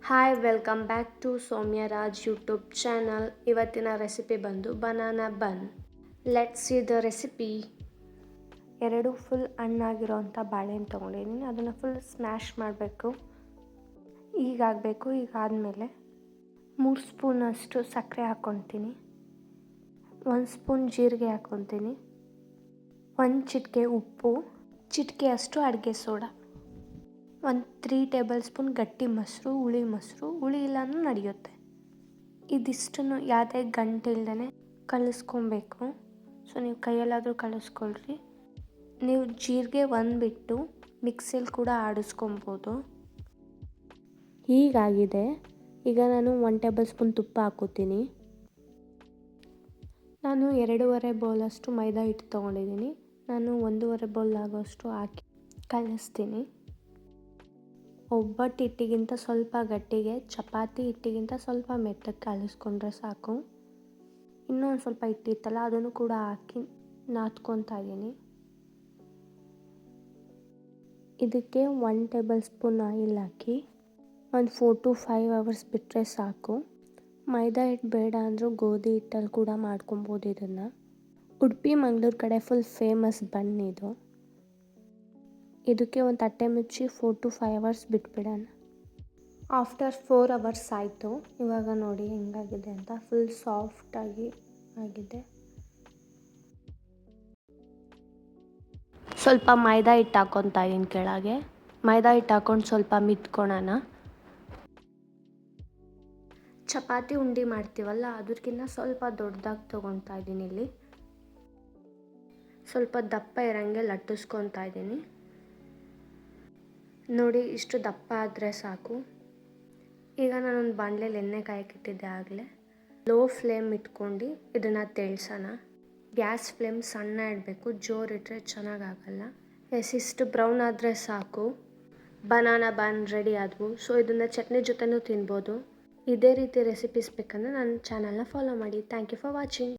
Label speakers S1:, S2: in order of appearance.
S1: Hi welcome back to Soumya Raj YouTube channel. ಇವತ್ತಿನ recipe ಬಂದು banana bun. Let's see the recipe. 2 full ಹಣ್ಣಾಗಿರೋವಂಥ ಬಾಳೆಹಣ್ಣು ತೊಗೊಂಡಿದ್ದೀನಿ. ಅದನ್ನು ಫುಲ್ ಸ್ಮ್ಯಾಶ್ ಮಾಡಬೇಕು. ಈಗಾದಮೇಲೆ 3 ಸ್ಪೂನಷ್ಟು ಸಕ್ಕರೆ ಹಾಕ್ಕೊತೀನಿ. 1 ಸ್ಪೂನ್ ಜೀರಿಗೆ ಹಾಕ್ಕೊತೀನಿ. 1 ಚಿಟಿಕೆ ಉಪ್ಪು, ಚಿಟಿಕೆಯಷ್ಟು ಅಡುಗೆ ಸೋಡಾ, 3 ಟೇಬಲ್ ಸ್ಪೂನ್ ಗಟ್ಟಿ ಮೊಸರು, ಹುಳಿ ಇಲ್ಲಾಂದ್ರೂ ನಡೆಯುತ್ತೆ. ಇದಿಷ್ಟನ್ನು ಯಾವುದೇ ಗಂಟು ಇಲ್ದೇ ಕಲಿಸ್ಕೊಬೇಕು. ಸೊ ನೀವು ಕೈಯಲ್ಲಾದರೂ ಕಲಿಸ್ಕೊಳ್ರಿ. ನೀವು ಜೀರಿಗೆ ಬಿಟ್ಟು ಮಿಕ್ಸಿಲಿ ಕೂಡ ಆಡಿಸ್ಕೊಬೋದು. ಹೀಗಾಗಿದೆ. ಈಗ ನಾನು 1 ಟೇಬಲ್ ಸ್ಪೂನ್ ತುಪ್ಪ ಹಾಕೋತೀನಿ. ನಾನು 2.5 ಬೌಲಷ್ಟು ಮೈದಾ ಹಿಟ್ಟು ತೊಗೊಂಡಿದ್ದೀನಿ. ನಾನು 1.5 ಬೌಲ್ ಆಗೋಷ್ಟು ಹಾಕಿ ಕಲಿಸ್ತೀನಿ. ಒಬ್ಬಟ್ಟು ಹಿಟ್ಟಿಗಿಂತ ಸ್ವಲ್ಪ ಗಟ್ಟಿಗೆ, ಚಪಾತಿ ಹಿಟ್ಟಿಗಿಂತ ಸ್ವಲ್ಪ ಮೆತ್ತಗೆ ಕಲಿಸ್ಕೊಂಡ್ರೆ ಸಾಕು. ಇನ್ನೊಂದು ಸ್ವಲ್ಪ ಹಿಟ್ಟಿತ್ತಲ್ಲ ಅದನ್ನು ಕೂಡ ಹಾಕಿ ನಾದ್ಕೊತಾ ಇದ್ದೀನಿ. ಇದಕ್ಕೆ 1 ಟೇಬಲ್ ಸ್ಪೂನ್ ಆಯಿಲ್ ಹಾಕಿ ಒಂದು 4 to 5 ಅವರ್ಸ್ ಬಿಟ್ಟರೆ ಸಾಕು. ಮೈದಾ ಹಿಟ್ಟು ಬೇಡ ಅಂದರೂ ಗೋಧಿ ಹಿಟ್ಟಲ್ಲಿ ಕೂಡ ಮಾಡ್ಕೊಬೋದು. ಇದನ್ನು ಉಡುಪಿ ಮಂಗಳೂರು ಕಡೆ ಫುಲ್ ಫೇಮಸ್ ಬನ್ ಇದು. ಇದಕ್ಕೆ ಒಂದು ತಟ್ಟೆ ಮುಚ್ಚಿ 4 to 5 ಅವರ್ಸ್ ಬಿಟ್ಬಿಡೋಣ. ಆಫ್ಟರ್ 4 ಅವರ್ಸ್ ಆಯಿತು. ಇವಾಗ ನೋಡಿ ಹೆಂಗಾಗಿದೆ ಅಂತ. ಫುಲ್ ಸಾಫ್ಟಾಗಿ ಆಗಿದೆ. ಸ್ವಲ್ಪ ಮೈದಾ ಹಿಟ್ಟು ಹಾಕ್ಕೊತಾ ಇದ್ದೀನಿ ಕೆಳಗೆ. ಮೈದಾ ಹಿಟ್ಟು ಹಾಕ್ಕೊಂಡು ಸ್ವಲ್ಪ ಮಿತ್ಕೊಳ್ಳೋಣ. ಚಪಾತಿ ಉಂಡೆ ಮಾಡ್ತೀವಲ್ಲ ಅದಕ್ಕಿಂತ ಸ್ವಲ್ಪ ದೊಡ್ಡದಾಗಿ ತೊಗೊತಾ ಇದ್ದೀನಿ. ಇಲ್ಲಿ ಸ್ವಲ್ಪ ದಪ್ಪ ಇರೋಂಗೆ ಲಟ್ಟಿಸ್ಕೊತಾ ಇದ್ದೀನಿ. ನೋಡಿ ಇಷ್ಟು ದಪ್ಪ ಆದರೆ ಸಾಕು. ಈಗ ನಾನೊಂದು ಬಾಣಲೆಯಲ್ಲಿ ಎಣ್ಣೆ ಕಾಯಕ್ಕಿಟ್ಟಿದ್ದೆ. ಆಗಲೇ ಲೋ ಫ್ಲೇಮ್ ಇಟ್ಕೊಂಡು ಇದನ್ನು ತೆಳ್ಸೋಣ. ಗ್ಯಾಸ್ ಫ್ಲೇಮ್ ಸಣ್ಣ ಇಡಬೇಕು, ಜೋರಿಟ್ಟರೆ ಚೆನ್ನಾಗಾಗಲ್ಲ. ಇಷ್ಟು ಬ್ರೌನ್ ಆದರೆ ಸಾಕು. ಬನಾನಾ ಬನ್ ರೆಡಿ ಆದವು. ಸೊ ಇದನ್ನು ಚಟ್ನಿ ಜೊತೆನೂ ತಿನ್ಬೋದು. ಇದೇ ರೀತಿ ರೆಸಿಪೀಸ್ ಬೇಕಂದರೆ ನನ್ನ ಚಾನಲ್ನ ಫಾಲೋ ಮಾಡಿ. Thank you for watching.